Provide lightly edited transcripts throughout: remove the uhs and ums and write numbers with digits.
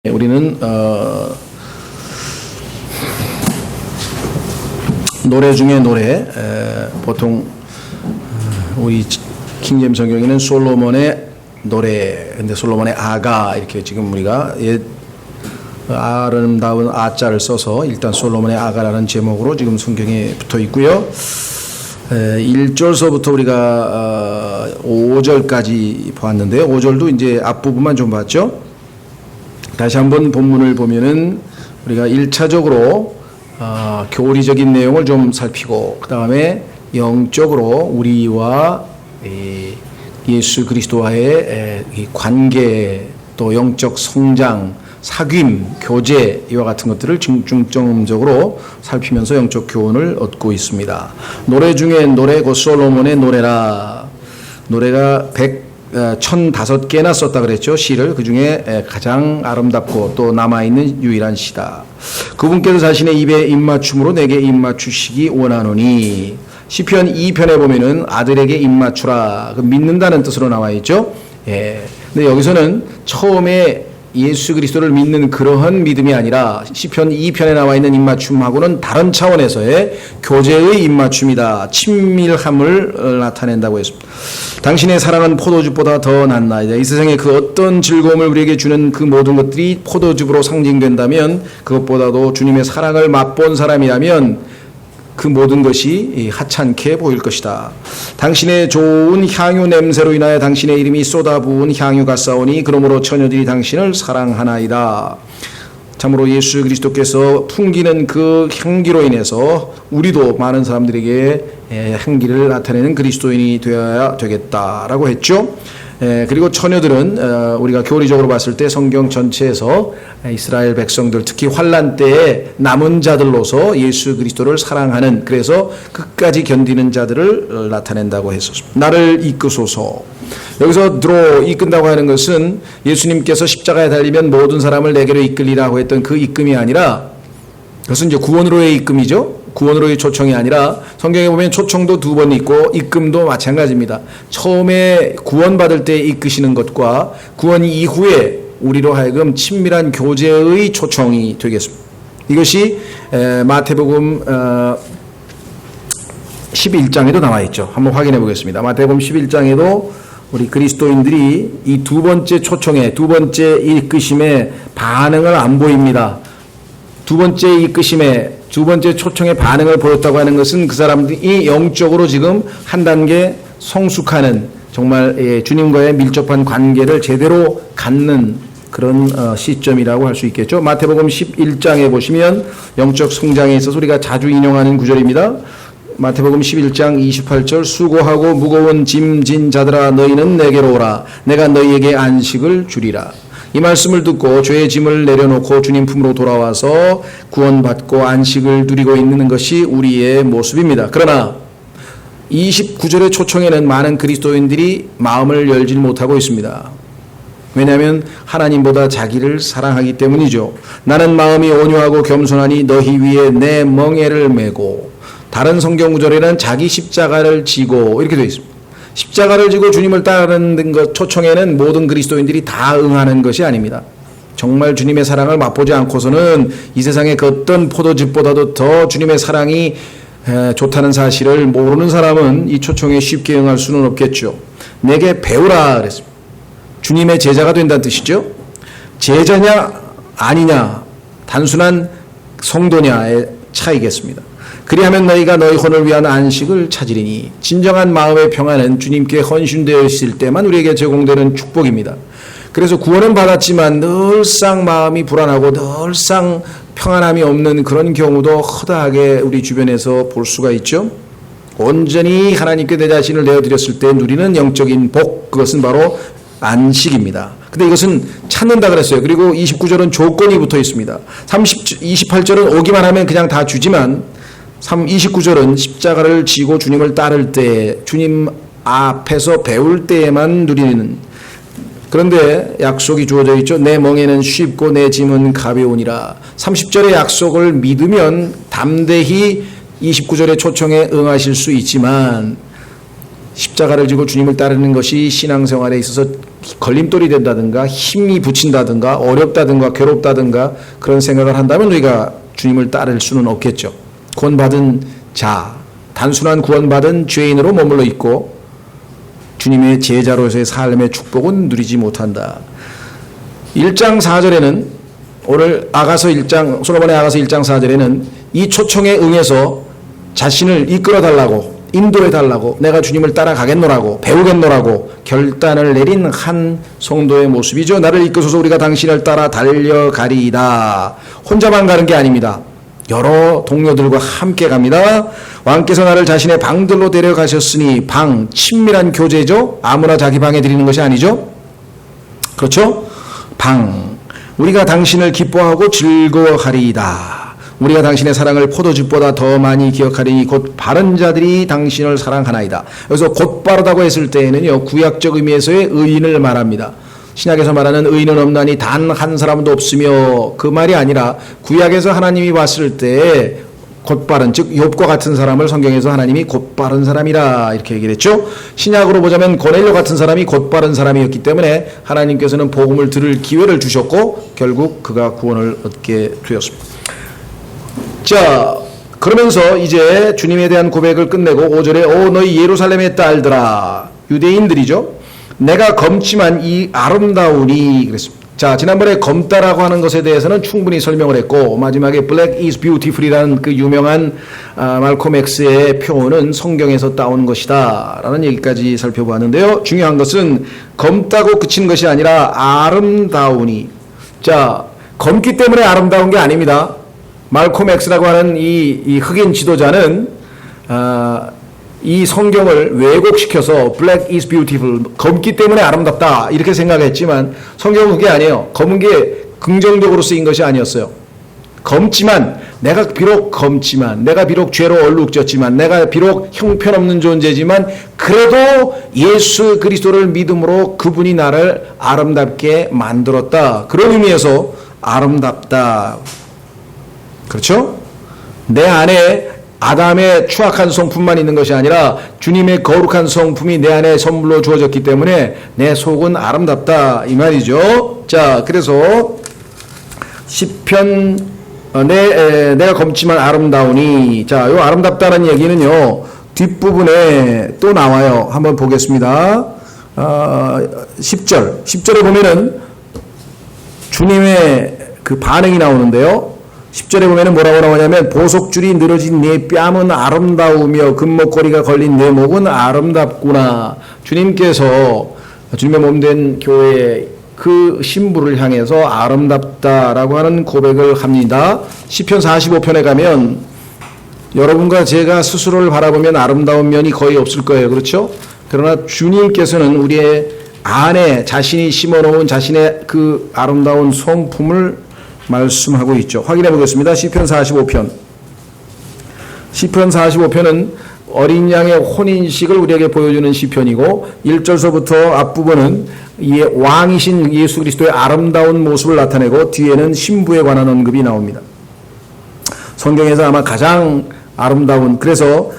우리는 노래 중에 노래, 보통 우리 킹제임스 성경에는 솔로몬의 노래, 근데 솔로몬의 아가 이렇게 지금 우리가 아름다운 아자를 써서 일단 솔로몬의 아가라는 제목으로 지금 성경에 붙어 있고요. 1절서부터 우리가 5절까지 보았는데요. 5절도 이제 앞부분만 좀 봤죠. 다시 한번 본문을 보면은 우리가 1차적으로 교리적인 내용을 좀 살피고, 그 다음에 영적으로 우리와 예수 그리스도와의 관계, 또 영적 성장, 사귐, 교제 이와 같은 것들을 중점적으로 살피면서 영적 교훈을 얻고 있습니다. 노래 중에 노래, 곧 솔로몬의 노래라. 노래가 1005개나 썼다 그랬죠. 시를. 그 중에 가장 아름답고 또 남아있는 유일한 시다. 그분께서 자신의 입에 입맞춤으로 내게 입맞추시기 원하노니. 시편 2편에 보면은 아들에게 입맞추라, 믿는다는 뜻으로 나와 있죠. 근데 여기서는 처음에 예수 그리스도를 믿는 그러한 믿음이 아니라 시편 2편에 나와 있는 입맞춤하고는 다른 차원에서의 교제의 입맞춤이다. 친밀함을 나타낸다고 했습니다. 당신의 사랑은 포도즙보다 더 낫나이다. 이 세상의 그 어떤 즐거움을 우리에게 주는 그 모든 것들이 포도즙으로 상징된다면, 그것보다도 주님의 사랑을 맛본 사람이라면 그 모든 것이 하찮게 보일 것이다. 당신의 좋은 향유 냄새로 인하여 당신의 이름이 쏟아부은 향유가 싸우니 그러므로 처녀들이 당신을 사랑하나이다. 참으로 예수 그리스도께서 풍기는 그 향기로 인해서 우리도 많은 사람들에게 향기를 나타내는 그리스도인이 되어야 되겠다라고 했죠. 그리고 처녀들은 우리가 교리적으로 봤을 때 성경 전체에서 이스라엘 백성들, 특히 환난 때에 남은 자들로서 예수 그리스도를 사랑하는, 그래서 끝까지 견디는 자들을 나타낸다고 했었습니다. 나를 이끄소서. 여기서 들어 이끈다고 하는 것은 예수님께서 십자가에 달리면 모든 사람을 내게로 이끌리라고 했던 그 이끔이 아니라, 그것은 이제 구원으로의 이끔이죠. 구원으로의 초청이 아니라 성경에 보면 초청도 2번 있고 이끔도 마찬가지입니다. 처음에 구원받을 때 이끄시는 것과 구원 이후에 우리로 하여금 친밀한 교제의 초청이 되겠습니다. 이것이 마태복음 11장에도 나와 있죠. 한번 확인해 보겠습니다. 마태복음 11장에도 우리 그리스도인들이 이 두 번째 초청에, 두 번째 이끄심에 반응을 안 보입니다. 두 번째 이끄심에, 두 번째 초청의 반응을 보였다고 하는 것은 그 사람들이 영적으로 지금 한 단계 성숙하는, 정말 주님과의 밀접한 관계를 제대로 갖는 그런 시점이라고 할 수 있겠죠. 마태복음 11장에 보시면 영적 성장에 있어서 우리가 자주 인용하는 구절입니다. 마태복음 11장 28절, 수고하고 무거운 짐 진 자들아 너희는 내게로 오라. 내가 너희에게 안식을 주리라. 이 말씀을 듣고 죄의 짐을 내려놓고 주님 품으로 돌아와서 구원받고 안식을 누리고 있는 것이 우리의 모습입니다. 그러나 29절의 초청에는 많은 그리스도인들이 마음을 열지 못하고 있습니다. 왜냐하면 하나님보다 자기를 사랑하기 때문이죠. 나는 마음이 온유하고 겸손하니 너희 위에 내 멍에를 메고, 다른 성경 구절에는 자기 십자가를 지고 이렇게 되어 있습니다. 십자가를 지고 주님을 따르는 것 초청에는 모든 그리스도인들이 다 응하는 것이 아닙니다. 정말 주님의 사랑을 맛보지 않고서는 이 세상의 그 어떤 포도즙보다도 더 주님의 사랑이 좋다는 사실을 모르는 사람은 이 초청에 쉽게 응할 수는 없겠죠. 내게 배우라 그랬습니다. 주님의 제자가 된다는 뜻이죠. 제자냐 아니냐, 단순한 성도냐의 차이겠습니다. 그리하면 너희가 너희 혼을 위한 안식을 찾으리니. 진정한 마음의 평안은 주님께 헌신되어 있을 때만 우리에게 제공되는 축복입니다. 그래서 구원은 받았지만 늘상 마음이 불안하고 늘상 평안함이 없는 그런 경우도 허다하게 우리 주변에서 볼 수가 있죠. 온전히 하나님께 내 자신을 내어드렸을 때 누리는 영적인 복, 그것은 바로 안식입니다. 근데 이것은 찾는다 그랬어요. 그리고 29절은 조건이 붙어 있습니다. 28절은 오기만 하면 그냥 다 주지만 29절은 십자가를 지고 주님을 따를 때, 주님 앞에서 배울 때에만 누리는, 그런데 약속이 주어져 있죠. 내 멍에는 쉽고 내 짐은 가벼우니라. 30절의 약속을 믿으면 담대히 29절의 초청에 응하실 수 있지만 십자가를 지고 주님을 따르는 것이 신앙생활에 있어서 걸림돌이 된다든가 힘이 붙인다든가 어렵다든가 괴롭다든가 그런 생각을 한다면 우리가 주님을 따를 수는 없겠죠. 구원받은 자, 단순한 구원받은 죄인으로 머물러 있고 주님의 제자로서의 삶의 축복은 누리지 못한다. 1장 4절에는 오늘 솔로몬의 아가서 1장 4절에는 이 초청에 응해서 자신을 이끌어 달라고 인도해 달라고 내가 주님을 따라가겠노라고 배우겠노라고 결단을 내린 한 성도의 모습이죠. 나를 이끄소서 우리가 당신을 따라 달려가리이다. 혼자만 가는 게 아닙니다. 여러 동료들과 함께 갑니다. 왕께서 나를 자신의 방들로 데려가셨으니 방, 친밀한 교제죠. 아무나 자기 방에 들이는 것이 아니죠. 그렇죠? 방, 우리가 당신을 기뻐하고 즐거워하리이다. 우리가 당신의 사랑을 포도즙보다 더 많이 기억하리니 곧 바른 자들이 당신을 사랑하나이다. 여기서 곧 바르다고 했을 때에는요, 구약적 의미에서의 의인을 말합니다. 신약에서 말하는 의인은 없나니 단 한 사람도 없으며 그 말이 아니라 구약에서 하나님이 봤을 때 곧바른, 즉 욥과 같은 사람을 성경에서 하나님이 곧바른 사람이라 이렇게 얘기를 했죠. 신약으로 보자면 고넬료 같은 사람이 곧바른 사람이었기 때문에 하나님께서는 복음을 들을 기회를 주셨고 결국 그가 구원을 얻게 되었습니다. 자, 그러면서 이제 주님에 대한 고백을 끝내고 5절에 오 너희 예루살렘의 딸들아, 유대인들이죠. 내가 검지만 이 아름다우니 그랬습니다. 자, 지난번에 검다라고 하는 것에 대해서는 충분히 설명을 했고 마지막에 Black is beautiful이라는 그 유명한 말콤 X의 표현은 성경에서 따온 것이다 라는 얘기까지 살펴보았는데요. 중요한 것은 검다고 그친 것이 아니라 아름다우니. 자, 검기 때문에 아름다운 게 아닙니다. 말콤 X라고 하는 이 흑인 지도자는 이 성경을 왜곡시켜서 Black is beautiful, 검기 때문에 아름답다 이렇게 생각했지만 성경은 그게 아니에요. 검은 게 긍정적으로 쓰인 것이 아니었어요. 검지만, 내가 비록 검지만, 내가 비록 죄로 얼룩졌지만, 내가 비록 형편없는 존재지만 그래도 예수 그리스도를 믿음으로 그분이 나를 아름답게 만들었다. 그런 의미에서 아름답다. 그렇죠? 내 안에 아담의 추악한 성품만 있는 것이 아니라 주님의 거룩한 성품이 내 안에 선물로 주어졌기 때문에 내 속은 아름답다 이 말이죠. 자, 그래서 시편 내가 검지만 아름다우니, 자, 요 아름답다는 얘기는요 뒷부분에 또 나와요. 한번 보겠습니다. 10절에 보면은 주님의 그 반응이 나오는데요. 10절에 보면은 뭐라고 나오냐면 보석줄이 늘어진 네 뺨은 아름다우며 금목걸이가 걸린 네 목은 아름답구나. 주님께서 주님의 몸된 교회의 그 신부를 향해서 아름답다라고 하는 고백을 합니다. 시편 45편에 가면 여러분과 제가 스스로를 바라보면 아름다운 면이 거의 없을 거예요. 그렇죠? 그러나 주님께서는 우리의 안에 자신이 심어놓은 자신의 그 아름다운 성품을 말씀하고 있죠. 확인해 보겠습니다. 시편 45편. 시편 45편은 어린 양의 혼인식을 우리에게 보여주는 시편이고 1절서부터 앞부분은 이 왕이신 예수 그리스도의 아름다운 모습을 나타내고 뒤에는 신부에 관한 언급이 나옵니다. 성경에서 아마 가장 아름다운, 그래서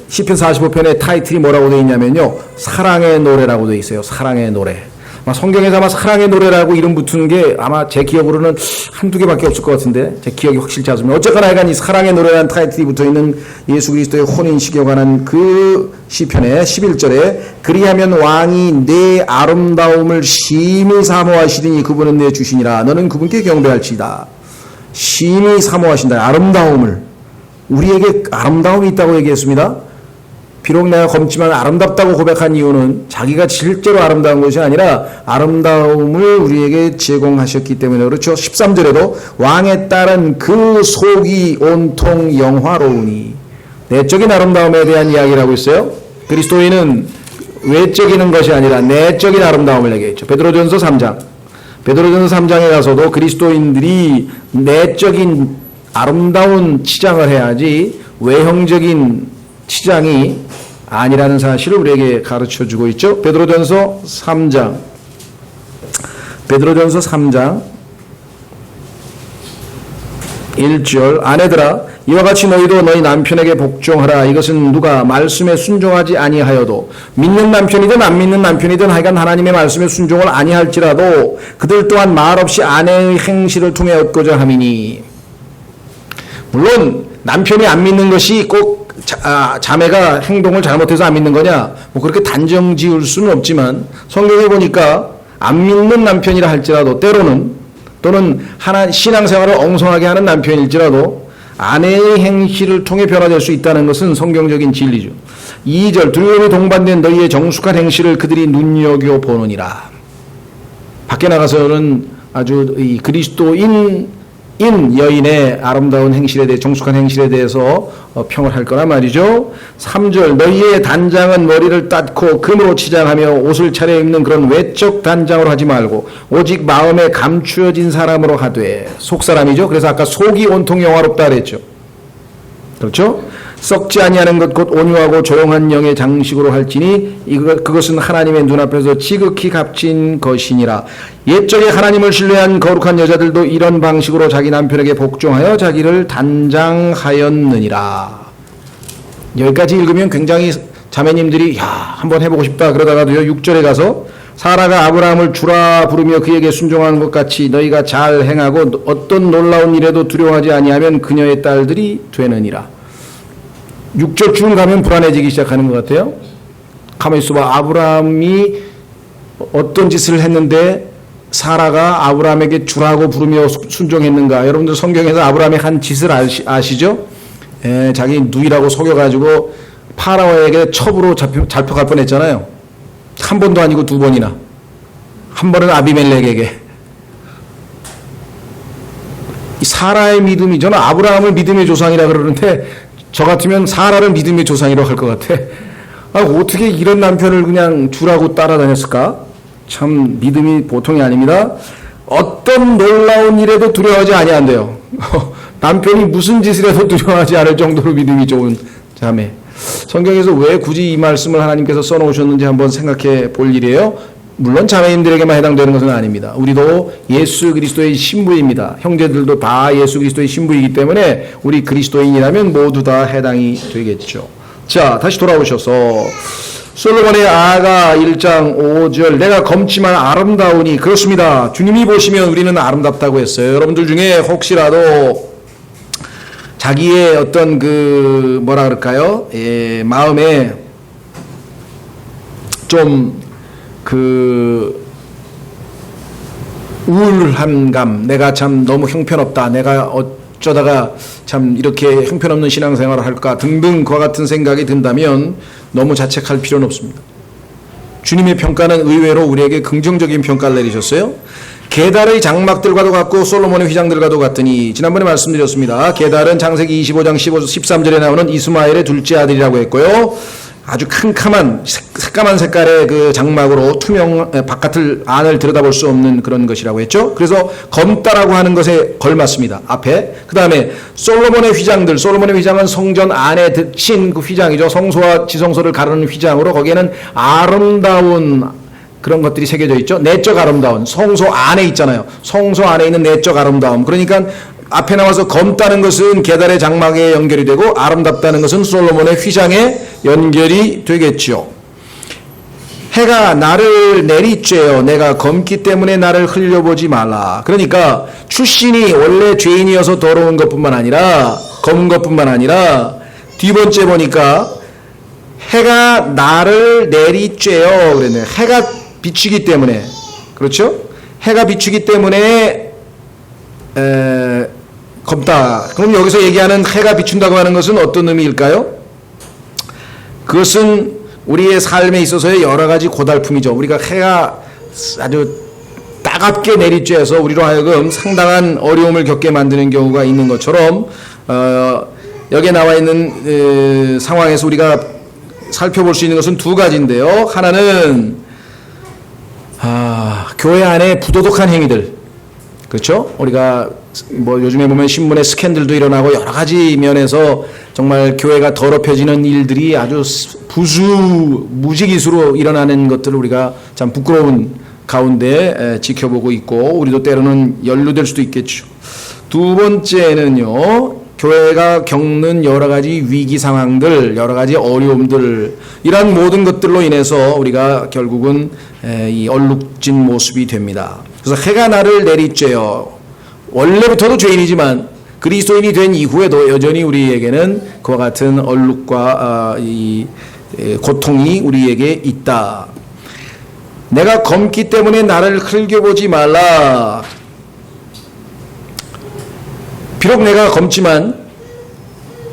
시편 45편의 타이틀이 뭐라고 되어 있냐면요, 사랑의 노래라고 되어 있어요. 사랑의 노래. 성경에서 아마 사랑의 노래라고 이름 붙은 게 아마 제 기억으로는 한두 개밖에 없을 것 같은데 제 기억이 확실치 않습니다. 어쨌거나 하여간 이 사랑의 노래라는 타이틀이 붙어있는 예수 그리스도의 혼인식에 관한 그 시편의 11절에 그리하면 왕이 내 아름다움을 심히 사모하시리니 그분은 내 주시니라. 너는 그분께 경배할지다. 심히 사모하신다. 아름다움을, 우리에게 아름다움이 있다고 얘기했습니다. 비록 내가 검지만 아름답다고 고백한 이유는 자기가 실제로 아름다운 것이 아니라 아름다움을 우리에게 제공하셨기 때문에 그렇죠. 13절에도 왕의 딸은 그 속이 온통 영화로우니, 내적인 아름다움에 대한 이야기를 하고 있어요. 그리스도인은 외적인 것이 아니라 내적인 아름다움을 얘기했죠. 베드로전서 3장. 베드로전서 3장에 가서도 그리스도인들이 내적인 아름다운 치장을 해야지 외형적인 치장이 아니라는 사실을 우리에게 가르쳐주고 있죠. 베드로전서 3장. 1절 아내들아 이와 같이 너희도 너희 남편에게 복종하라. 이것은 누가 말씀에 순종하지 아니하여도 믿는 남편이든 안 믿는 남편이든 하여간 하나님의 말씀에 순종을 아니할지라도 그들 또한 말없이 아내의 행실을 통해 얻고자 함이니. 물론 남편이 안 믿는 것이 꼭 자매가 행동을 잘못해서 안 믿는 거냐 뭐 그렇게 단정 지을 수는 없지만 성경에 보니까 안 믿는 남편이라 할지라도 때로는 또는 신앙생활을 엉성하게 하는 남편일지라도 아내의 행실을 통해 변화될 수 있다는 것은 성경적인 진리죠. 2절 두려움이 동반된 너희의 정숙한 행실을 그들이 눈여겨보느니라. 밖에 나가서는 아주 이 그리스도인 여인의 아름다운 행실에 대해 정숙한 행실에 대해서 평을 할 거란 말이죠. 3절 너희의 단장은 머리를 닦고 금으로 치장하며 옷을 차려입는 그런 외적 단장으로 하지 말고 오직 마음에 감추어진 사람으로 하되. 속사람이죠. 그래서 아까 속이 온통 영화롭다 그랬죠. 그렇죠? 썩지 아니하는 것 곧 온유하고 조용한 영의 장식으로 할지니 그것은 하나님의 눈앞에서 지극히 값진 것이니라. 옛적에 하나님을 신뢰한 거룩한 여자들도 이런 방식으로 자기 남편에게 복종하여 자기를 단장하였느니라. 여기까지 읽으면 굉장히 자매님들이 한번 해보고 싶다 그러다가도요 6절에 가서 사라가 아브라함을 주라 부르며 그에게 순종하는 것 같이 너희가 잘 행하고 어떤 놀라운 일에도 두려워하지 아니하면 그녀의 딸들이 되느니라. 6절 쭉 가면 불안해지기 시작하는 것 같아요. 가만히 있어봐. 아브라함이 어떤 짓을 했는데 사라가 아브라함에게 주라고 부르며 순종했는가. 여러분들 성경에서 아브라함이 한 짓을 아시죠? 자기 누이라고 속여가지고 파라오에게 첩으로 잡혀갈 뻔했잖아요. 한 번도 아니고 두 번이나. 한 번은 아비멜렉에게. 이 사라의 믿음이, 저는 아브라함을 믿음의 조상이라 그러는데 저 같으면 사라를 믿음의 조상이라고 할 것 같아. 어떻게 이런 남편을 그냥 주라고 따라다녔을까? 참 믿음이 보통이 아닙니다. 어떤 놀라운 일에도 두려워하지 아니한대요. 남편이 무슨 짓을 해도 두려워하지 않을 정도로 믿음이 좋은 자매. 성경에서 왜 굳이 이 말씀을 하나님께서 써놓으셨는지 한번 생각해 볼 일이에요. 물론 자매님들에게만 해당되는 것은 아닙니다. 우리도 예수 그리스도의 신부입니다. 형제들도 다 예수 그리스도의 신부이기 때문에 우리 그리스도인이라면 모두 다 해당이 되겠죠. 자, 다시 돌아오셔서 솔로몬의 아가 1장 5절 내가 검지만 아름다우니. 그렇습니다. 주님이 보시면 우리는 아름답다고 했어요. 여러분들 중에 혹시라도 자기의 어떤 뭐라 그럴까요? 마음에 좀 우울한 감, 내가 참 너무 형편없다, 내가 어쩌다가 참 이렇게 형편없는 신앙생활을 할까 등등 그와 같은 생각이 든다면 너무 자책할 필요는 없습니다. 주님의 평가는 의외로 우리에게 긍정적인 평가를 내리셨어요. 게달의 장막들과도 같고 솔로몬의 휘장들과도 같으니. 지난번에 말씀드렸습니다. 게달은 창세기 25장 13절에 나오는 이스마엘의 둘째 아들이라고 했고요. 아주 캄캄한 새까만 색깔의 그 장막으로 바깥을 안을 들여다볼 수 없는 그런 것이라고 했죠. 그래서 검다라고 하는 것에 걸맞습니다. 앞에. 그 다음에 솔로몬의 휘장들. 솔로몬의 휘장은 성전 안에 친 그 휘장이죠. 성소와 지성소를 가르는 휘장으로 거기에는 아름다운 그런 것들이 새겨져 있죠. 내적 아름다운. 성소 안에 있잖아요. 성소 안에 있는 내적 아름다움. 그러니까 앞에 나와서 검다는 것은 게달의 장막에 연결이 되고 아름답다는 것은 솔로몬의 휘장에 연결이 되겠죠. 해가 나를 내리쬐어 내가 검기 때문에 나를 흘려보지 말라. 그러니까 출신이 원래 죄인이어서 더러운 것뿐만 아니라 검은 것뿐만 아니라 뒤번째 보니까 해가 나를 내리쬐어 그랬네요. 해가 비추기 때문에. 그렇죠? 해가 비추기 때문에 검다. 그럼 여기서 얘기하는 해가 비춘다고 하는 것은 어떤 의미일까요? 그것은 우리의 삶에 있어서의 여러 가지 고달픔이죠. 우리가 해가 아주 따갑게 내리쬐어서 우리로 하여금 상당한 어려움을 겪게 만드는 경우가 있는 것처럼 여기에 나와 있는 상황에서 우리가 살펴볼 수 있는 것은 두 가지인데요. 하나는 교회 안에 부도덕한 행위들. 그렇죠? 우리가 뭐 요즘에 보면 신문에 스캔들도 일어나고 여러 가지 면에서 정말 교회가 더럽혀지는 일들이 아주 무지기수로 일어나는 것들을 우리가 참 부끄러운 가운데 지켜보고 있고 우리도 때로는 연루될 수도 있겠죠. 두 번째는요, 교회가 겪는 여러 가지 위기 상황들, 여러 가지 어려움들, 이런 모든 것들로 인해서 우리가 결국은 이 얼룩진 모습이 됩니다. 그래서 해가 나를 내리쬐어. 원래부터도 죄인이지만 그리스도인이 된 이후에도 여전히 우리에게는 그와 같은 얼룩과 이 고통이 우리에게 있다. 내가 검기 때문에 나를 흘겨보지 말라. 비록 내가 검지만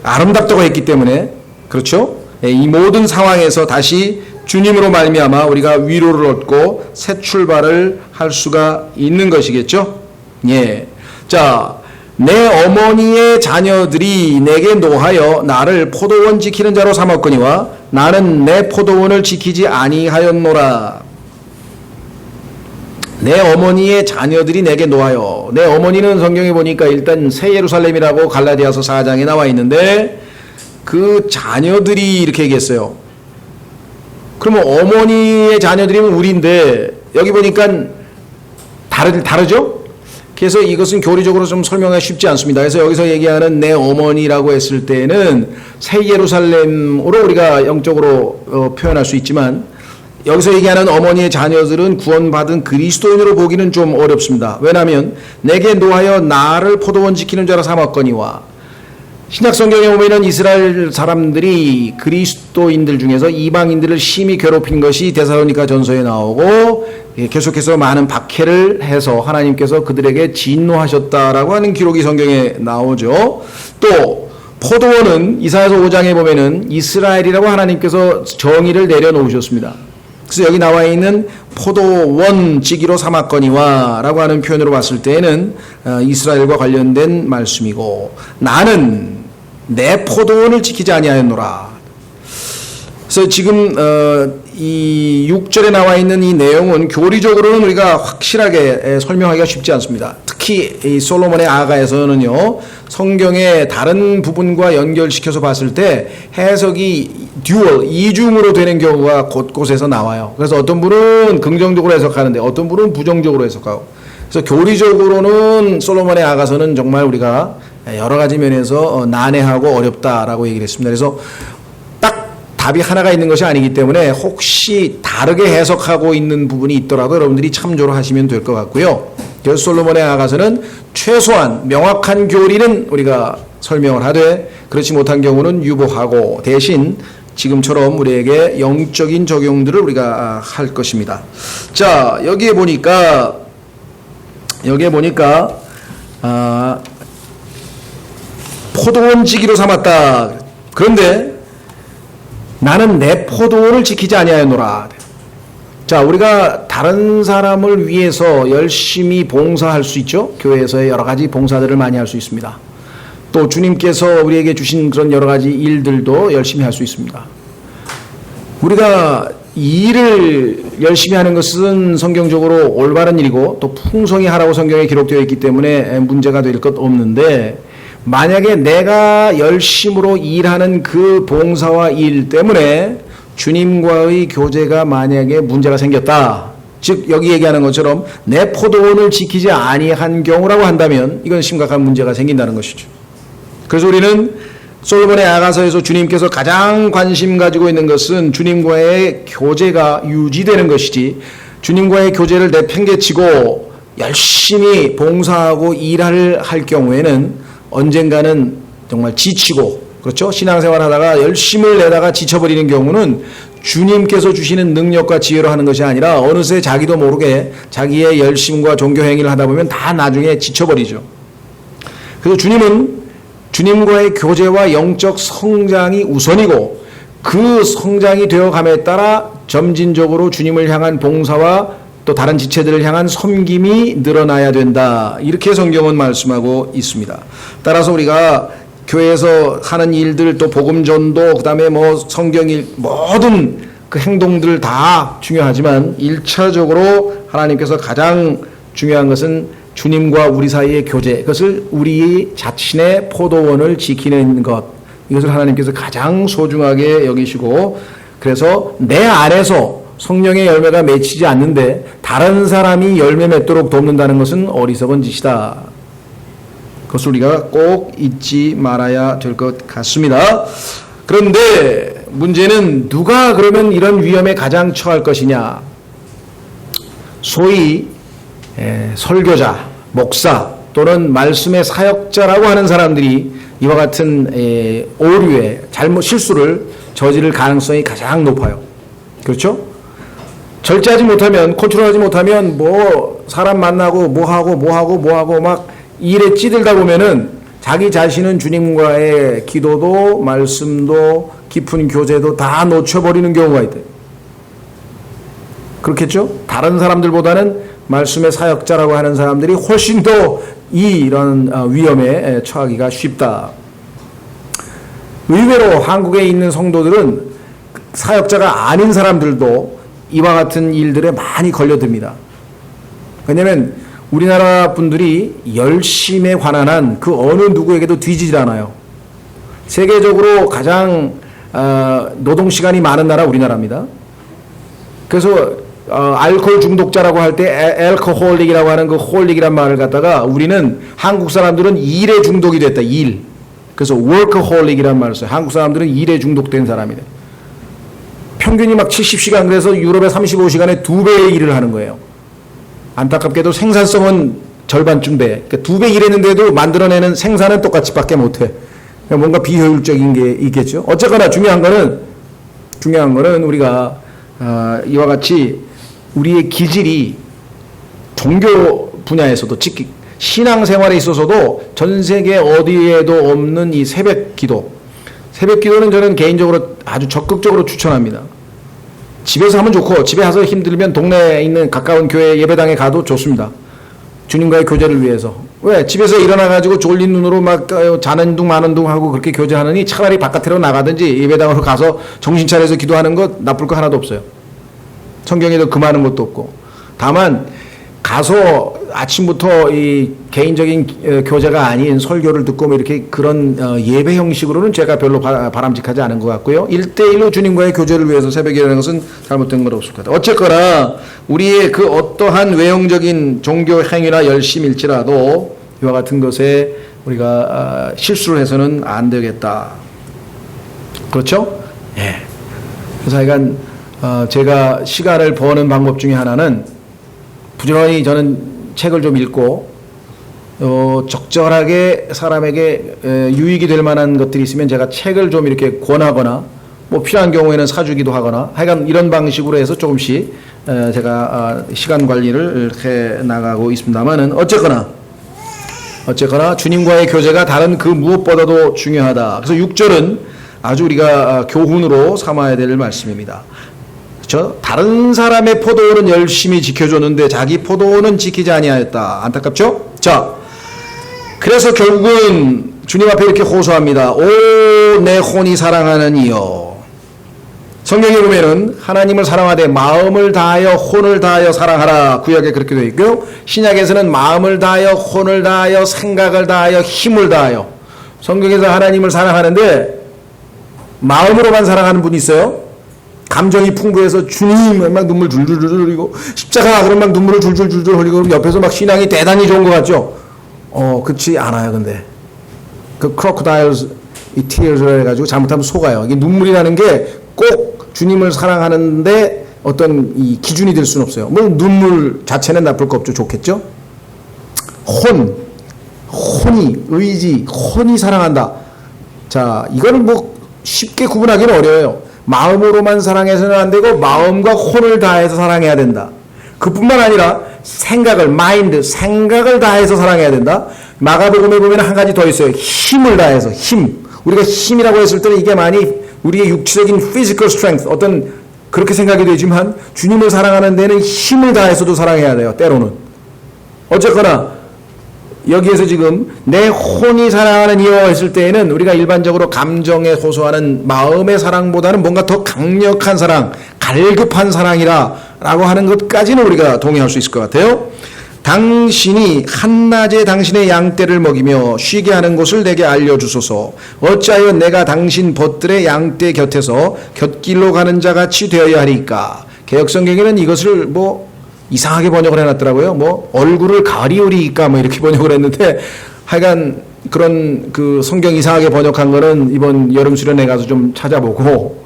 아름답다고 했기 때문에, 그렇죠? 이 모든 상황에서 다시 주님으로 말미암아 우리가 위로를 얻고 새 출발을 할 수가 있는 것이겠죠? 예. 자, 내 어머니의 자녀들이 내게 노하여 나를 포도원 지키는 자로 삼았거니와 나는 내 포도원을 지키지 아니하였노라. 내 어머니의 자녀들이 내게 노하여. 내 어머니는 성경에 보니까 일단 새 예루살렘이라고 갈라디아서 4장에 나와 있는데 그 자녀들이 이렇게 얘기했어요. 그러면 어머니의 자녀들이면 우리인데 여기 보니까 다르죠? 그래서 이것은 교리적으로 좀 설명하기 쉽지 않습니다. 그래서 여기서 얘기하는 내 어머니라고 했을 때는 새 예루살렘으로 우리가 영적으로 표현할 수 있지만 여기서 얘기하는 어머니의 자녀들은 구원받은 그리스도인으로 보기는 좀 어렵습니다. 왜냐하면 내게 노하여 나를 포도원 지키는 자로 삼았거니와, 신약 성경에 보면은 이스라엘 사람들이 그리스도인들 중에서 이방인들을 심히 괴롭힌 것이 데살로니가 전서에 나오고 계속해서 많은 박해를 해서 하나님께서 그들에게 진노하셨다라고 하는 기록이 성경에 나오죠. 또 포도원은 이사야서 5장에 보면은 이스라엘이라고 하나님께서 정의를 내려놓으셨습니다. 그래서 여기 나와 있는 포도원 지기로 삼았거니와 라고 하는 표현으로 봤을 때에는 이스라엘과 관련된 말씀이고, 나는 내 포도원을 지키지 아니하였노라. 그래서 지금 이 6절에 나와 있는 이 내용은 교리적으로는 우리가 확실하게 설명하기가 쉽지 않습니다. 특히 이 솔로몬의 아가에서는요, 성경의 다른 부분과 연결시켜서 봤을 때 해석이 이중으로 되는 경우가 곳곳에서 나와요. 그래서 어떤 분은 긍정적으로 해석하는데 어떤 분은 부정적으로 해석하고, 그래서 교리적으로는 솔로몬의 아가서는 정말 우리가 여러 가지 면에서 난해하고 어렵다라고 얘기를 했습니다. 그래서 답이 하나가 있는 것이 아니기 때문에 혹시 다르게 해석하고 있는 부분이 있더라도 여러분들이 참조를 하시면 될 것 같고요. 그래서 솔로몬의 아가서는 최소한 명확한 교리는 우리가 설명을 하되 그렇지 못한 경우는 유보하고 대신 지금처럼 우리에게 영적인 적용들을 우리가 할 것입니다. 자, 여기에 보니까 포도원 지기로 삼았다. 그런데 나는 내 포도원을 지키지 아니하였노라. 자, 우리가 다른 사람을 위해서 열심히 봉사할 수 있죠. 교회에서의 여러 가지 봉사들을 많이 할 수 있습니다. 또 주님께서 우리에게 주신 그런 여러 가지 일들도 열심히 할 수 있습니다. 우리가 이 일을 열심히 하는 것은 성경적으로 올바른 일이고 또 풍성히 하라고 성경에 기록되어 있기 때문에 문제가 될 것 없는데, 만약에 내가 열심으로 일하는 그 봉사와 일 때문에 주님과의 교제가 만약에 문제가 생겼다, 즉 여기 얘기하는 것처럼 내 포도원을 지키지 아니한 경우라고 한다면 이건 심각한 문제가 생긴다는 것이죠. 그래서 우리는 솔로몬의 아가서에서 주님께서 가장 관심 가지고 있는 것은 주님과의 교제가 유지되는 것이지, 주님과의 교제를 내팽개치고 열심히 봉사하고 일을 할 경우에는 언젠가는 정말 지치고, 그렇죠? 신앙생활 하다가 열심을 내다가 지쳐버리는 경우는 주님께서 주시는 능력과 지혜로 하는 것이 아니라 어느새 자기도 모르게 자기의 열심과 종교행위를 하다 보면 다 나중에 지쳐버리죠. 그래서 주님은 주님과의 교제와 영적 성장이 우선이고, 그 성장이 되어감에 따라 점진적으로 주님을 향한 봉사와 또 다른 지체들을 향한 섬김이 늘어나야 된다. 이렇게 성경은 말씀하고 있습니다. 따라서 우리가 교회에서 하는 일들, 또 복음 전도, 그다음에 뭐 성경일, 모든 그 행동들 다 중요하지만 1차적으로 하나님께서 가장 중요한 것은 주님과 우리 사이의 교제, 그것을 우리 자신의 포도원을 지키는 것, 이것을 하나님께서 가장 소중하게 여기시고, 그래서 내 안에서 성령의 열매가 맺히지 않는데 다른 사람이 열매 맺도록 돕는다는 것은 어리석은 짓이다. 그것을 우리가 꼭 잊지 말아야 될 것 같습니다. 그런데 문제는 누가 그러면 이런 위험에 가장 처할 것이냐? 소위 설교자, 목사 또는 말씀의 사역자라고 하는 사람들이 이와 같은 오류에 실수를 저지를 가능성이 가장 높아요. 그렇죠? 절제하지 못하면, 컨트롤하지 못하면 사람 만나고 뭐하고 막 일에 찌들다 보면은 자기 자신은 주님과의 기도도 말씀도 깊은 교제도 다 놓쳐버리는 경우가 있대요. 그렇겠죠? 다른 사람들보다는 말씀의 사역자라고 하는 사람들이 훨씬 더 이런 위험에 처하기가 쉽다. 의외로 한국에 있는 성도들은 사역자가 아닌 사람들도 이와 같은 일들에 많이 걸려듭니다. 왜냐하면 우리나라 분들이 열심에 관한 한 그 어느 누구에게도 뒤지질 않아요. 세계적으로 가장 노동시간이 많은 나라 우리나라입니다. 그래서 알코올 중독자라고 할 때 알코홀릭이라고 하는 그 홀릭이란 말을 갖다가 우리는 한국 사람들은 일에 중독이 됐다. 일. 그래서 워커홀릭이란 말을 써요. 한국 사람들은 일에 중독된 사람이래. 평균이 막 70시간 그래서 유럽의 35시간에 2배의 일을 하는 거예요. 안타깝게도 생산성은 절반쯤 돼. 그러니까 2배 일했는데도 만들어내는 생산은 똑같이밖에 못해. 그러니까 뭔가 비효율적인 게 있겠죠. 어쨌거나 중요한 거는 우리가 이와 같이 우리의 기질이 종교 분야에서도 특히 신앙생활에 있어서도 전 세계 어디에도 없는 이 새벽 기도는 저는 개인적으로 아주 적극적으로 추천합니다. 집에서 하면 좋고 집에 가서 힘들면 동네에 있는 가까운 교회 예배당에 가도 좋습니다. 주님과의 교제를 위해서. 왜? 집에서 일어나가지고 졸린 눈으로 막 자는 둥 마는 둥 하고 그렇게 교제하느니 차라리 바깥으로 나가든지 예배당으로 가서 정신 차려서 기도하는 것 나쁠 거 하나도 없어요. 성경에도 금하는 것도 없고. 다만 가서 아침부터 이 개인적인 교제가 아닌 설교를 듣고 뭐 이렇게 그런 예배 형식으로는 제가 별로 바람직하지 않은 것 같고요. 1대1로 주님과의 교제를 위해서 새벽에 일어나는 것은 잘못된 건 없을 것 같아요. 어쨌거나 우리의 그 어떠한 외형적인 종교 행위나 열심일지라도 이와 같은 것에 우리가 실수를 해서는 안 되겠다. 그렇죠? 예. 그래서 하여간 제가 시간을 버는 방법 중에 하나는 부지런히 저는 책을 좀 읽고 적절하게 사람에게 유익이 될 만한 것들이 있으면 제가 책을 좀 이렇게 권하거나 뭐 필요한 경우에는 사주기도 하거나 하여간 이런 방식으로 해서 조금씩 제가 시간 관리를 해 나가고 있습니다만은 어쨌거나 주님과의 교제가 다른 그 무엇보다도 중요하다. 그래서 6절은 아주 우리가 교훈으로 삼아야 될 말씀입니다. 그렇죠? 다른 사람의 포도원은 열심히 지켜줬는데 자기 포도원은 지키지 아니하였다. 안타깝죠? 자, 그래서 결국은 주님 앞에 이렇게 호소합니다. 오, 내 혼이 사랑하는 이여. 성경에 보면은 하나님을 사랑하되 마음을 다하여 혼을 다하여 사랑하라. 구약에 그렇게 되어 있고요. 신약에서는 마음을 다하여 혼을 다하여 생각을 다하여 힘을 다하여. 성경에서 하나님을 사랑하는데 마음으로만 사랑하는 분이 있어요. 감정이 풍부해서 주님 막 눈물 줄줄줄 흘리고 십자가 그럼 막 눈물을 줄줄줄 흘리고 그럼 옆에서 막 신앙이 대단히 좋은 것 같죠? 그렇지 않아요. 근데 그 crocodiles tears를 해가지고 잘못하면 속아요. 이게 눈물이라는 게 꼭 주님을 사랑하는데 어떤 이 기준이 될 수는 없어요. 뭐 눈물 자체는 나쁠 거 없죠. 좋겠죠? 혼이 의지, 혼이 사랑한다. 자, 이거는 뭐 쉽게 구분하기는 어려워요. 마음으로만 사랑해서는 안 되고 마음과 혼을 다해서 사랑해야 된다. 그뿐만 아니라 생각을 다해서 사랑해야 된다. 마가복음에 보면 한 가지 더 있어요. 힘을 다해서 힘. 우리가 힘이라고 했을 때는 이게 많이 우리의 육체적인 physical strength 어떤 그렇게 생각이 되지만 주님을 사랑하는 데는 힘을 다해서도 사랑해야 돼요. 때로는. 어쨌거나 여기에서 지금 내 혼이 사랑하는 이여 했을 때에는 우리가 일반적으로 감정에 호소하는 마음의 사랑보다는 뭔가 더 강력한 사랑, 갈급한 사랑이라 라고 하는 것까지는 우리가 동의할 수 있을 것 같아요. 당신이 한낮에 당신의 양떼를 먹이며 쉬게 하는 곳을 내게 알려주소서. 어찌하여 내가 당신 벗들의 양떼 곁에서 곁길로 가는 자같이 되어야 하리까. 개역성경에는 이것을 뭐 이상하게 번역을 해놨더라고요. 뭐 얼굴을 가리우리까 뭐 이렇게 번역을 했는데 하여간 그런 그 성경 이상하게 번역한 거는 이번 여름 수련회 가서 좀 찾아보고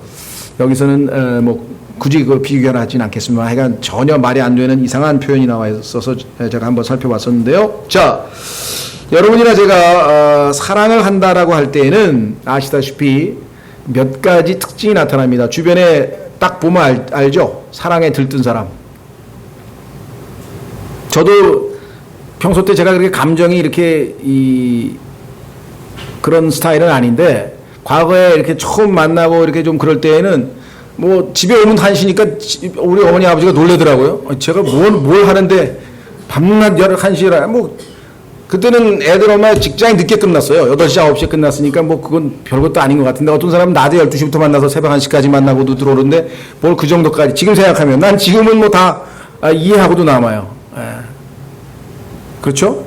여기서는 뭐 굳이 그걸 비교하진 않겠습니다. 하여간 전혀 말이 안 되는 이상한 표현이 나와 있어서 제가 한번 살펴봤었는데요. 자, 여러분이나 제가 사랑을 한다라고 할 때에는 아시다시피 몇 가지 특징이 나타납니다. 주변에 딱 보면 알죠? 사랑에 들뜬 사람. 저도 평소 때 제가 그렇게 감정이 이렇게 그런 스타일은 아닌데 과거에 이렇게 처음 만나고 이렇게 좀 그럴 때에는 뭐 집에 오면 1시니까 우리 어머니 아버지가 놀래더라고요. 제가 뭘 하는데 밤낮 1시라 뭐 그때는 애들 엄마 직장이 늦게 끝났어요. 8시 9시에 끝났으니까 뭐 그건 별것도 아닌 것 같은데 어떤 사람은 낮에 12시부터 만나서 새벽 1시까지 만나고도 들어오는데 뭘 그 정도까지 지금 생각하면 난 지금은 뭐 다 이해하고도 남아요. 예. 그렇죠?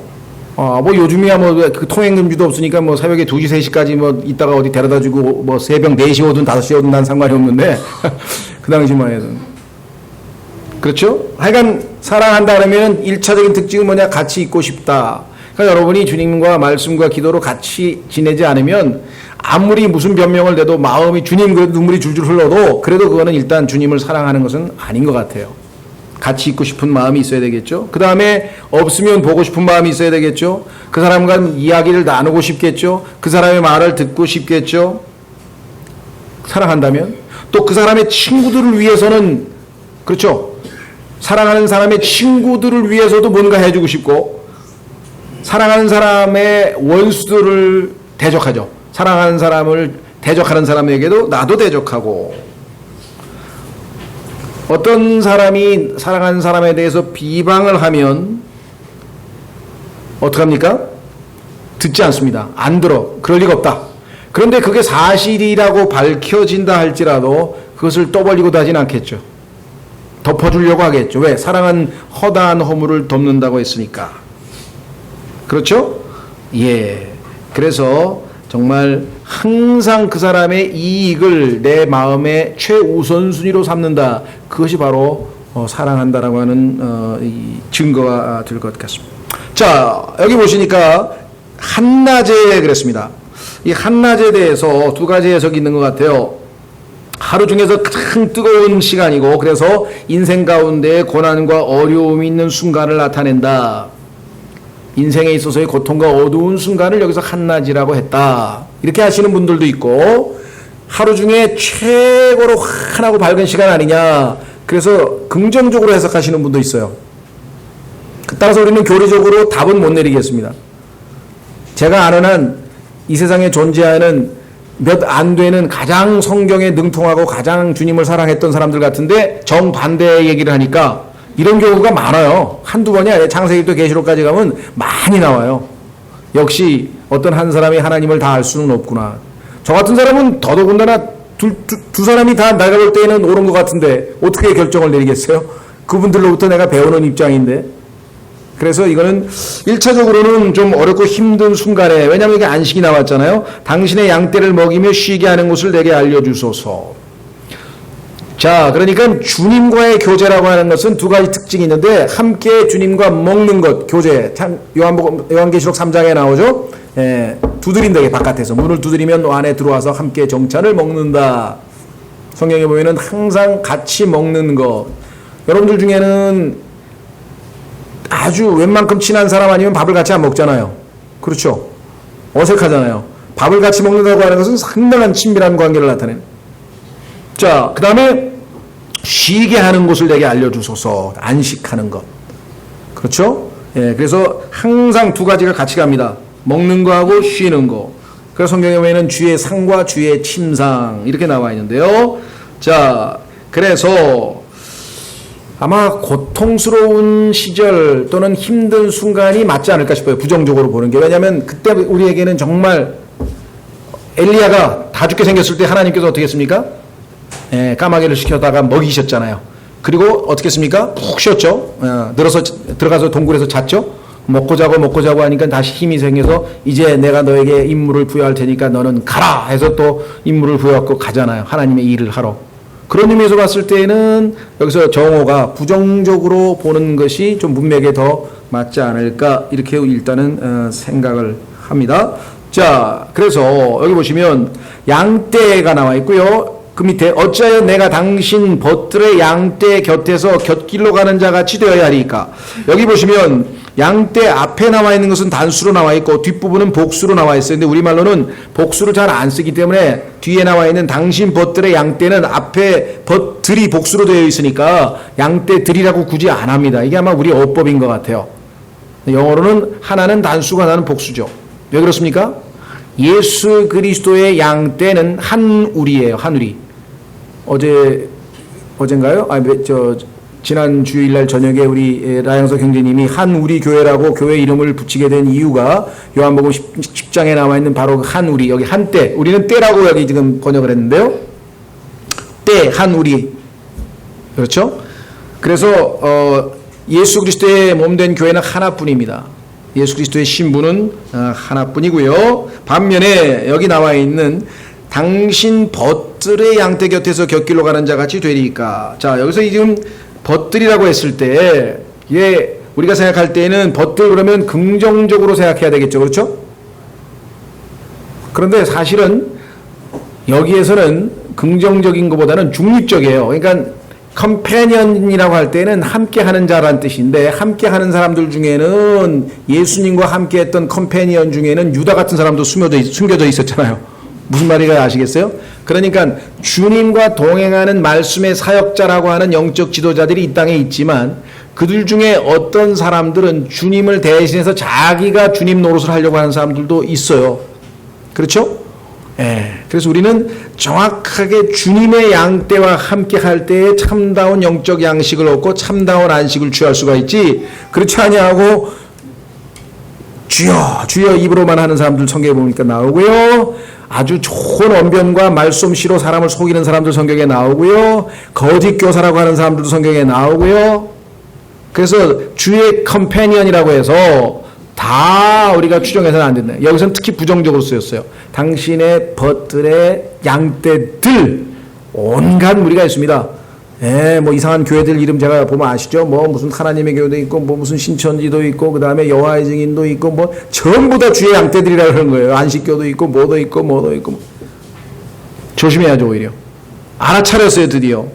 뭐 요즘이야 뭐 그 통행금지도 없으니까 뭐 새벽에 2시 3시까지 뭐 있다가 어디 데려다 주고 뭐 새벽 4시 오든 5시 오든 난 상관이 없는데 그 당시만 해도 그렇죠? 하여간 사랑한다 그러면 1차적인 특징은 뭐냐? 같이 있고 싶다. 그러니까 여러분이 주님과 말씀과 기도로 같이 지내지 않으면 아무리 무슨 변명을 내도 마음이 주님 그래도 눈물이 줄줄 흘러도 그래도 그거는 일단 주님을 사랑하는 것은 아닌 것 같아요. 같이 있고 싶은 마음이 있어야 되겠죠. 그 다음에 없으면 보고 싶은 마음이 있어야 되겠죠. 그 사람과 이야기를 나누고 싶겠죠. 그 사람의 말을 듣고 싶겠죠. 사랑한다면 또 그 사람의 친구들을 위해서는 그렇죠. 사랑하는 사람의 친구들을 위해서도 뭔가 해주고 싶고 사랑하는 사람의 원수들을 대적하죠. 사랑하는 사람을 대적하는 사람에게도 나도 대적하고 어떤 사람이 사랑하는 사람에 대해서 비방을 하면 어떡합니까? 듣지 않습니다. 안 들어. 그럴 리가 없다. 그런데 그게 사실이라고 밝혀진다 할지라도 그것을 떠벌리고도 하진 않겠죠. 덮어주려고 하겠죠. 왜? 사랑은 허다한 허물을 덮는다고 했으니까. 그렇죠? 예. 그래서 정말 항상 그 사람의 이익을 내 마음의 최우선순위로 삼는다. 그것이 바로 사랑한다라고 하는 이 증거가 될 것 같습니다. 자, 여기 보시니까 한낮에 그랬습니다. 이 한낮에 대해서 두 가지 해석이 있는 것 같아요. 하루 중에서 가장 뜨거운 시간이고 그래서 인생 가운데 고난과 어려움이 있는 순간을 나타낸다. 인생에 있어서의 고통과 어두운 순간을 여기서 한낮이라고 했다. 이렇게 하시는 분들도 있고 하루 중에 최고로 환하고 밝은 시간 아니냐. 그래서 긍정적으로 해석하시는 분도 있어요. 따라서 우리는 교리적으로 답은 못 내리겠습니다. 제가 아는 한 이 세상에 존재하는 몇 안 되는 가장 성경에 능통하고 가장 주님을 사랑했던 사람들 같은데 정반대의 얘기를 하니까 이런 경우가 많아요. 한두 번이 아니라 창세기부터 계시록까지 가면 많이 나와요. 역시 어떤 한 사람이 하나님을 다 알 수는 없구나. 저 같은 사람은 더더군다나 두 사람이 다 내가 볼 때는 옳은 것 같은데 어떻게 결정을 내리겠어요? 그분들로부터 내가 배우는 입장인데. 그래서 이거는 1차적으로는 좀 어렵고 힘든 순간에 왜냐하면 이게 안식이 나왔잖아요. 당신의 양떼를 먹이며 쉬게 하는 곳을 내게 알려주소서. 자, 그러니까 주님과의 교제라고 하는 것은 두 가지 특징이 있는데 함께 주님과 먹는 것, 교제. 참 요한계시록 3장에 나오죠. 두드린다, 바깥에서 문을 두드리면 안에 들어와서 함께 정찬을 먹는다. 성경에 보면은 항상 같이 먹는 것. 여러분들 중에는 아주 웬만큼 친한 사람 아니면 밥을 같이 안 먹잖아요. 그렇죠? 어색하잖아요. 밥을 같이 먹는다고 하는 것은 상당한 친밀한 관계를 나타내는. 자, 그 다음에 쉬게 하는 곳을 내게 알려주소서. 안식하는 것. 그렇죠? 예, 그래서 항상 두 가지가 같이 갑니다. 먹는 거하고 쉬는 거. 그래서 성경에 보면은 주의 상과 주의 침상 이렇게 나와 있는데요. 자, 그래서 아마 고통스러운 시절 또는 힘든 순간이 맞지 않을까 싶어요. 부정적으로 보는 게. 왜냐하면 그때 우리에게는 정말 엘리야가 다 죽게 생겼을 때 하나님께서 어떻게 했습니까? 까마귀를 시켜다가 먹이셨잖아요. 그리고 어떻게 했습니까? 푹 쉬었죠. 들어가서 동굴에서 잤죠. 먹고 자고 하니까 다시 힘이 생겨서 이제 내가 너에게 임무를 부여할 테니까 너는 가라 해서 또 임무를 부여하고 가잖아요. 하나님의 일을 하러. 그런 의미에서 봤을 때는 여기서 정오가 부정적으로 보는 것이 좀 문맥에 더 맞지 않을까 이렇게 일단은 생각을 합니다. 자, 그래서 여기 보시면 양떼가 나와 있고요. 그 밑에 어찌하여 내가 당신 벗들의 양떼 곁에서 곁길로 가는 자 같이 되어야 하리까. 여기 보시면 양떼 앞에 나와 있는 것은 단수로 나와 있고 뒷부분은 복수로 나와 있어요. 근데 우리말로는 복수를 잘 안 쓰기 때문에 뒤에 나와 있는 당신 벗들의 양떼는 앞에 벗들이 복수로 되어 있으니까 양떼들이라고 굳이 안 합니다. 이게 아마 우리 어법인 것 같아요. 영어로는 하나는 단수고 하나는 복수죠. 왜 그렇습니까? 예수 그리스도의 양떼는 한 우리예요. 한 우리. 어젠가요? 지난 주일날 저녁에 우리 라양석 형제님이 한 우리 교회라고 교회 이름을 붙이게 된 이유가 요한복음 10장에 나와 있는 바로 그 한 우리, 여기 한떼, 우리는 떼라고 여기 지금 번역을 했는데요. 떼, 한 우리. 그렇죠? 그래서 예수 그리스도의 몸된 교회는 하나뿐입니다. 예수 그리스도의 신부는 하나뿐이고요. 반면에 여기 나와 있는 당신 벗들의 양떼 곁에서 곁길로 가는 자 같이 되리까. 자, 여기서 지금 벗들이라고 했을 때, 이게 우리가 생각할 때에는 벗들 그러면 긍정적으로 생각해야 되겠죠. 그렇죠? 그런데 사실은 여기에서는 긍정적인 것보다는 중립적이에요. 그러니까 컴패니언이라고 할 때는 함께 하는 자라는 뜻인데, 함께 하는 사람들 중에는 예수님과 함께 했던 컴패니언 중에는 유다 같은 사람도 숨겨져 있었잖아요. 무슨 말인지 아시겠어요? 그러니까 주님과 동행하는 말씀의 사역자라고 하는 영적 지도자들이 이 땅에 있지만 그들 중에 어떤 사람들은 주님을 대신해서 자기가 주님 노릇을 하려고 하는 사람들도 있어요. 그렇죠? 그래서 우리는 정확하게 주님의 양떼와 함께 할 때에 참다운 영적 양식을 얻고 참다운 안식을 취할 수가 있지, 그렇지 아니하고 주여 주여 입으로만 하는 사람들 성경에 보니까 나오고요, 아주 좋은 언변과 말솜씨로 사람을 속이는 사람들 성경에 나오고요, 거짓 교사라고 하는 사람들도 성경에 나오고요. 그래서 주의 컴패니언이라고 해서 다 우리가 추정해서는 안 된다. 여기서는 특히 부정적으로 쓰였어요. 당신의 벗들의 양떼들, 온갖 무리가 있습니다. 뭐 이상한 교회들 이름 제가 보면 아시죠? 뭐 무슨 하나님의 교회도 있고, 뭐 무슨 신천지도 있고, 그 다음에 여호와의 증인도 있고, 뭐 전부 다 주의 양떼들이라고 하는 거예요. 안식교도 있고, 뭐도 있고, 뭐도 있고. 조심해야죠, 오히려. 알아차렸어요, 드디어.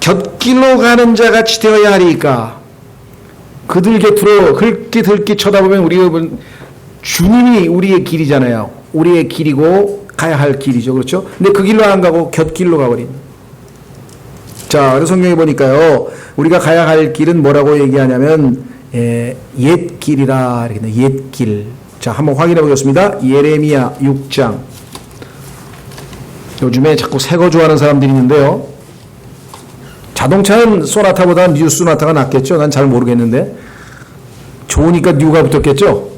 곁길로 가는 자 같이 되어야 하리까. 그들 곁으로 흘깃흘깃 쳐다보면 우리가 주님이 우리의 길이잖아요. 우리의 길이고 가야 할 길이죠. 그렇죠? 근데 그 길로 안 가고 곁길로 가버린. 자, 그래서 성경에 보니까요, 우리가 가야 할 길은 뭐라고 얘기하냐면 옛 길이라. 옛 길. 자, 한번 확인해 보겠습니다. 예레미야 6장. 요즘에 자꾸 새 거 좋아하는 사람들이 있는데요. 자동차는 소나타보다 뉴 소나타가 낫겠죠? 난 잘 모르겠는데. 좋으니까 뉴가 붙었겠죠?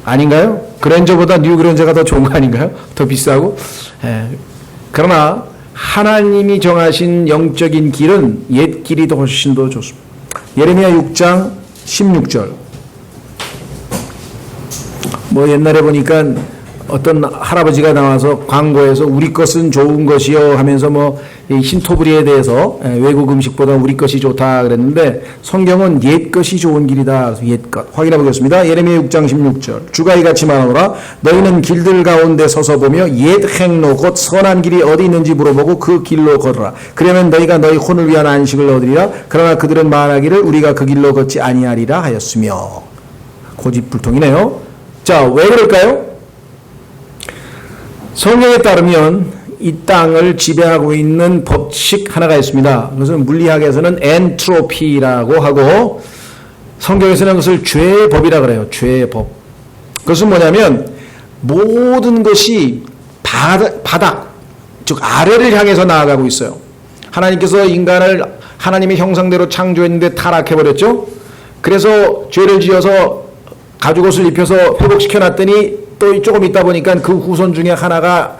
아닌가요? 그랜저보다 뉴 그랜저가 더 좋은 거 아닌가요? 더 비싸고. 그러나 하나님이 정하신 영적인 길은 옛 길이 더 훨씬 더 좋습니다. 예레미야 6장 16절. 뭐 옛날에 보니까 어떤 할아버지가 나와서 광고에서 우리 것은 좋은 것이요 하면서 뭐 흰토브리에 대해서 외국 음식보다 우리 것이 좋다 그랬는데, 성경은 옛 것이 좋은 길이다. 그래서 옛 것 확인해 보겠습니다. 예레미야 6장 16절. 주가 이같이 말하노라. 너희는 길들 가운데 서서 보며 옛 행로 곧 선한 길이 어디 있는지 물어보고 그 길로 걸으라. 그러면 너희가 너희 혼을 위한 안식을 얻으리라. 그러나 그들은 말하기를 우리가 그 길로 걷지 아니하리라 하였으며. 고집불통이네요. 자, 왜 그럴까요? 성경에 따르면 이 땅을 지배하고 있는 법칙 하나가 있습니다. 그것은 물리학에서는 엔트로피라고 하고, 성경에서는 그것을 죄의 법이라 그래요. 죄의 법. 그것은 뭐냐면 모든 것이 바닥, 즉 아래를 향해서 나아가고 있어요. 하나님께서 인간을 하나님의 형상대로 창조했는데 타락해버렸죠. 그래서 죄를 지어서 가죽옷을 입혀서 회복시켜놨더니 또 조금 있다 보니까 그 후손 중에 하나가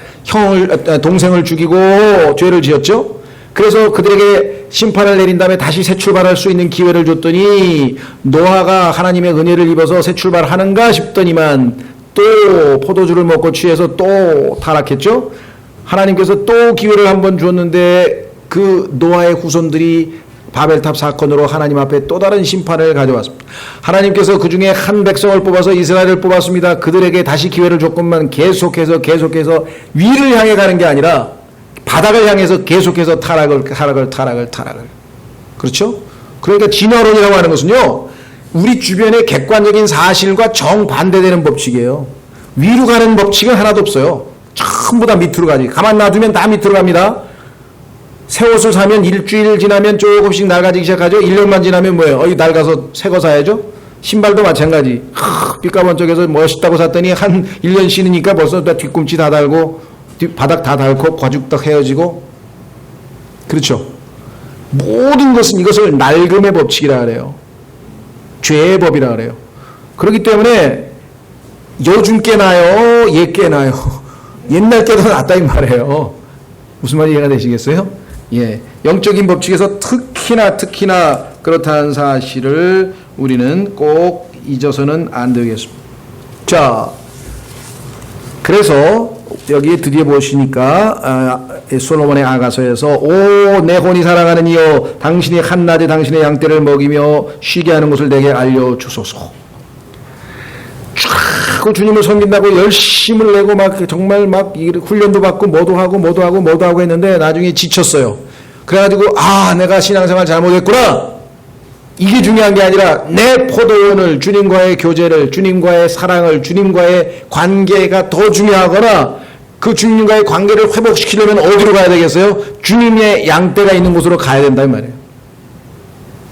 동생을 죽이고 죄를 지었죠. 그래서 그들에게 심판을 내린 다음에 다시 새 출발할 수 있는 기회를 줬더니 노아가 하나님의 은혜를 입어서 새 출발하는가 싶더니만 또 포도주를 먹고 취해서 또 타락했죠. 하나님께서 또 기회를 한번 주었는데 그 노아의 후손들이 바벨탑 사건으로 하나님 앞에 또 다른 심판을 가져왔습니다. 하나님께서 그 중에 한 백성을 뽑아서 이스라엘을 뽑았습니다. 그들에게 다시 기회를 줬건만 계속해서 위를 향해 가는 게 아니라 바닥을 향해서 계속해서 타락을. 그렇죠? 그러니까 진화론이라고 하는 것은요, 우리 주변의 객관적인 사실과 정반대되는 법칙이에요. 위로 가는 법칙은 하나도 없어요. 전부 다 밑으로 가지. 가만 놔두면 다 밑으로 갑니다. 새 옷을 사면 일주일 지나면 조금씩 낡아지기 시작하죠. 1년만 지나면 뭐예요? 낡아서 새 거 사야죠. 신발도 마찬가지. 삐까번쩍해서 멋있다고 샀더니 한 1년 신으니까 벌써 뒤꿈치 다 달고 바닥 다 닳고 과죽딱 헤어지고. 그렇죠. 모든 것은 이것을 낡음의 법칙이라 그래요. 죄의 법이라 그래요. 그렇기 때문에 요즘 게 나요, 옛 게 나요. 옛날 게도 낫다 이 말이에요. 무슨 말이 이해가 되시겠어요? 예, 영적인 법칙에서 특히나 그렇다는 사실을 우리는 꼭 잊어서는 안 되겠습니다. 자, 그래서 여기 드디어 보시니까 솔로몬의 아가서에서 오 내 혼이 사랑하는 이여 당신이 한낮에 당신의 양떼를 먹이며 쉬게 하는 것을 내게 알려주소서. 그 주님을 섬긴다고 열심을 내고 막 정말 막 훈련도 받고 뭐도 하고 했는데 나중에 지쳤어요. 그래가지고 내가 신앙생활 잘못했구나. 이게 중요한 게 아니라 내 포도원을, 주님과의 교제를, 주님과의 사랑을, 주님과의 관계가 더 중요하거나 그 주님과의 관계를 회복시키려면 어디로 가야 되겠어요? 주님의 양떼가 있는 곳으로 가야 된다 이 말이에요.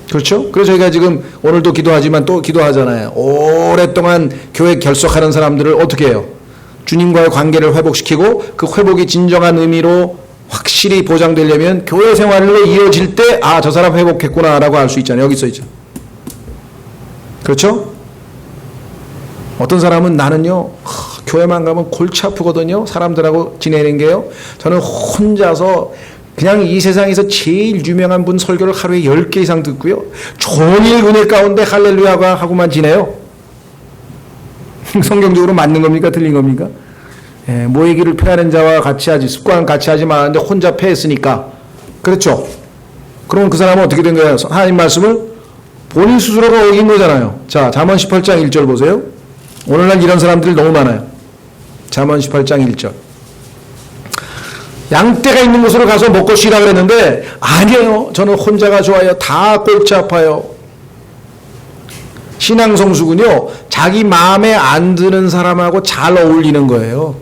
그렇죠? 그래서 저희가 지금 오늘도 기도하지만 또 기도하잖아요. 오랫동안 교회 결석하는 사람들을 어떻게 해요? 주님과의 관계를 회복시키고 그 회복이 진정한 의미로 확실히 보장되려면 교회 생활로 이어질 때 저 사람 회복했구나 라고 알 수 있잖아요. 여기 써있죠. 그렇죠? 어떤 사람은 나는요 교회만 가면 골치 아프거든요. 사람들하고 지내는 게요. 저는 혼자서 그냥 이 세상에서 제일 유명한 분 설교를 하루에 10개 이상 듣고요. 종일 은혜 가운데 할렐루야가 하고만 지내요. 성경적으로 맞는 겁니까? 틀린 겁니까? 모이기를 패하는 자와 같이 하지, 습관 같이 하지 말았는데 혼자 패했으니까. 그렇죠? 그러면 그 사람은 어떻게 된 거예요? 하나님 말씀을 본인 스스로가 어긴 거잖아요. 자, 잠언 18장 1절 보세요. 오늘날 이런 사람들이 너무 많아요. 잠언 18장 1절. 양떼가 있는 곳으로 가서 먹고 쉬라 그랬는데 아니에요. 저는 혼자가 좋아요. 다 골치 아파요. 신앙 성숙은요, 자기 마음에 안 드는 사람하고 잘 어울리는 거예요.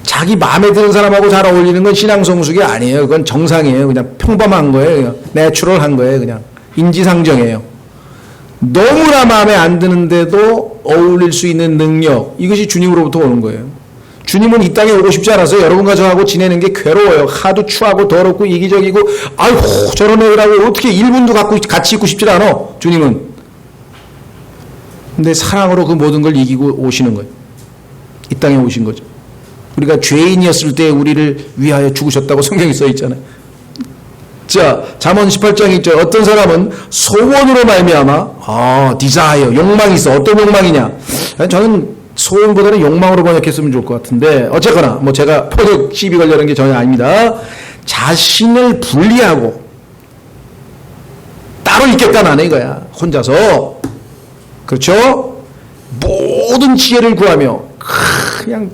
자기 마음에 드는 사람하고 잘 어울리는 건 신앙 성숙이 아니에요. 그건 정상이에요. 그냥 평범한 거예요. 그냥 내추럴한 거예요. 그냥 인지상정이에요. 너무나 마음에 안 드는데도 어울릴 수 있는 능력, 이것이 주님으로부터 오는 거예요. 주님은 이 땅에 오고 싶지 않아서 여러분과 저하고 지내는 게 괴로워요. 하도 추하고 더럽고 이기적이고 아이고 저런 애라고 어떻게 1분도 같이 있고 싶지 않아. 주님은. 근데 사랑으로 그 모든 걸 이기고 오시는 거예요. 이 땅에 오신 거죠. 우리가 죄인이었을 때 우리를 위하여 죽으셨다고 성경에 써 있잖아요. 자, 잠언 18장 있죠. 어떤 사람은 소원으로 말미암아 디자이어, 욕망이 있어. 어떤 욕망이냐? 저는 소원보다는 욕망으로 번역했으면 좋을 것 같은데 어쨌거나 뭐 제가 포격 시비 걸려는 게 전혀 아닙니다. 자신을 분리하고 따로 있겠다는 이거야. 혼자서. 그렇죠? 모든 지혜를 구하며 그냥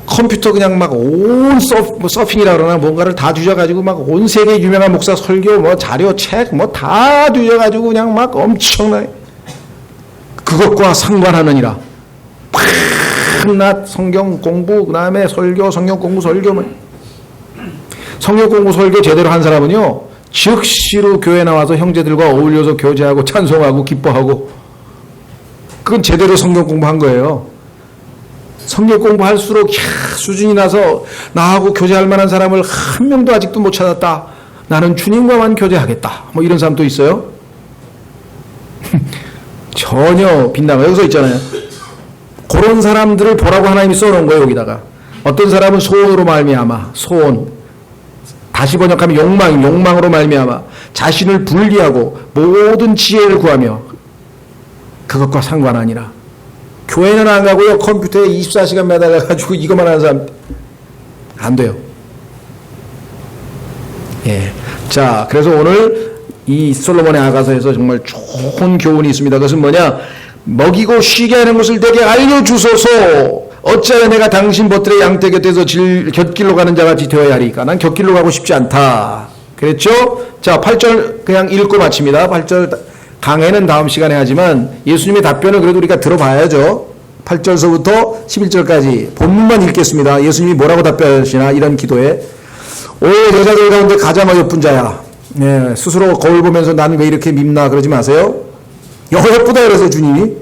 컴퓨터 그냥 막 온 서핑이라 그러나 뭔가를 다 뒤져가지고 막 온 세계 유명한 목사 설교 자료 책 다 뒤져가지고 그냥 막 엄청나게 그것과 상관하느니라. 밤낮 성경 공부, 그 다음에 설교, 성경 공부, 설교. 성경 공부, 설교 제대로 한 사람은요, 즉시로 교회 나와서 형제들과 어울려서 교제하고 찬송하고 기뻐하고, 그건 제대로 성경 공부한 거예요. 성경 공부할수록 수준이 나서 나하고 교제할 만한 사람을 한 명도 아직도 못 찾았다. 나는 주님과만 교제하겠다. 이런 사람도 있어요. 전혀 빗나가. 여기서 있잖아요. 그런 사람들을 보라고 하나님이 써놓은 거예요. 여기다가. 어떤 사람은 소원으로 말미암아. 소원. 다시 번역하면 욕망으로 말미암아 자신을 분리하고 모든 지혜를 구하며 그것과 상관아니라. 교회는 안 가고요. 컴퓨터에 24시간 매달려가지고 이것만 하는 사람. 안 돼요. 예. 자, 그래서 오늘 이 솔로몬의 아가서에서 정말 좋은 교훈이 있습니다. 그것은 뭐냐? 먹이고 쉬게 하는 것을 내게 알려주소서. 어찌하여 내가 당신 벗들의 양떼 곁에서 곁길로 가는 자같이 되어야 하리까? 난 곁길로 가고 싶지 않다. 그랬죠? 자, 8절 그냥 읽고 마칩니다. 8절 강해는 다음 시간에 하지만 예수님의 답변을 그래도 우리가 들어봐야죠. 8절서부터 11절까지 본문만 읽겠습니다. 예수님이 뭐라고 답변하시나 이런 기도에 오 여자들 가운데 가장 어여쁜 자야. 네, 스스로 거울 보면서 나는 왜 이렇게 밉나 그러지 마세요. 어여쁘다 그래서 주님이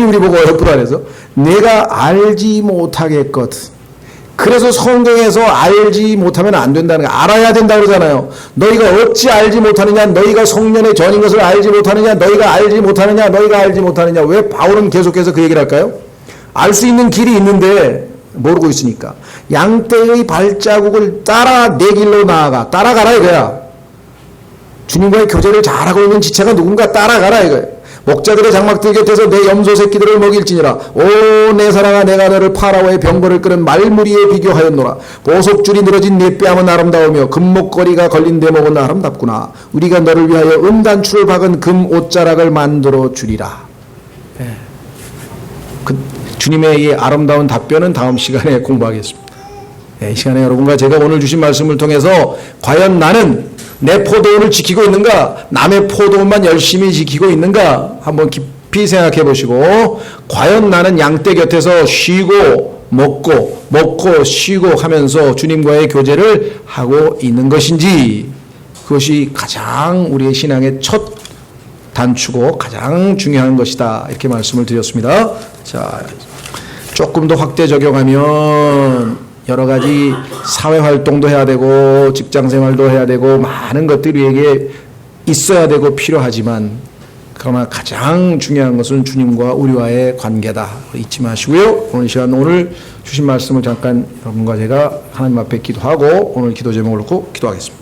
우리 보고 어여쁘다 그래서 내가 알지 못하겠거든. 그래서 성경에서 알지 못하면 안 된다는 거 알아야 된다 그러잖아요. 너희가 어찌 알지 못하느냐, 너희가 성년의 전인 것을 알지 못하느냐, 너희가 알지 못하느냐, 너희가 알지 못하느냐. 왜 바울은 계속해서 그 얘기를 할까요? 알 수 있는 길이 있는데 모르고 있으니까. 양떼의 발자국을 따라 내 길로 나아가. 따라가라 이거야. 주님과의 교제를 잘하고 있는 지체가 누군가 따라가라 이거예요. 목자들의 장막들 곁에서 내 염소 새끼들을 먹일지니라. 오 내 사랑아 내가 너를 파라오의 병거를 끄는 말무리에 비교하였노라. 보석줄이 늘어진 네 뺨은 아름다우며 금목걸이가 걸린 대목은 아름답구나. 우리가 너를 위하여 은단추를 박은 금 옷자락을 만들어 주리라. 네. 주님의 이 아름다운 답변은 다음 시간에 공부하겠습니다. 네, 이 시간에 여러분과 제가 오늘 주신 말씀을 통해서 과연 나는 내 포도원을 지키고 있는가? 남의 포도원만 열심히 지키고 있는가? 한번 깊이 생각해 보시고 과연 나는 양떼 곁에서 쉬고 먹고 쉬고 하면서 주님과의 교제를 하고 있는 것인지 그것이 가장 우리의 신앙의 첫 단추고 가장 중요한 것이다. 이렇게 말씀을 드렸습니다. 자, 조금 더 확대 적용하면 여러 가지 사회 활동도 해야 되고 직장 생활도 해야 되고 많은 것들이 우리에게 있어야 되고 필요하지만 그러나 가장 중요한 것은 주님과 우리와의 관계다. 잊지 마시고요. 오늘 주신 말씀을 잠깐 여러분과 제가 하나님 앞에 기도하고 오늘 기도 제목을 놓고 기도하겠습니다.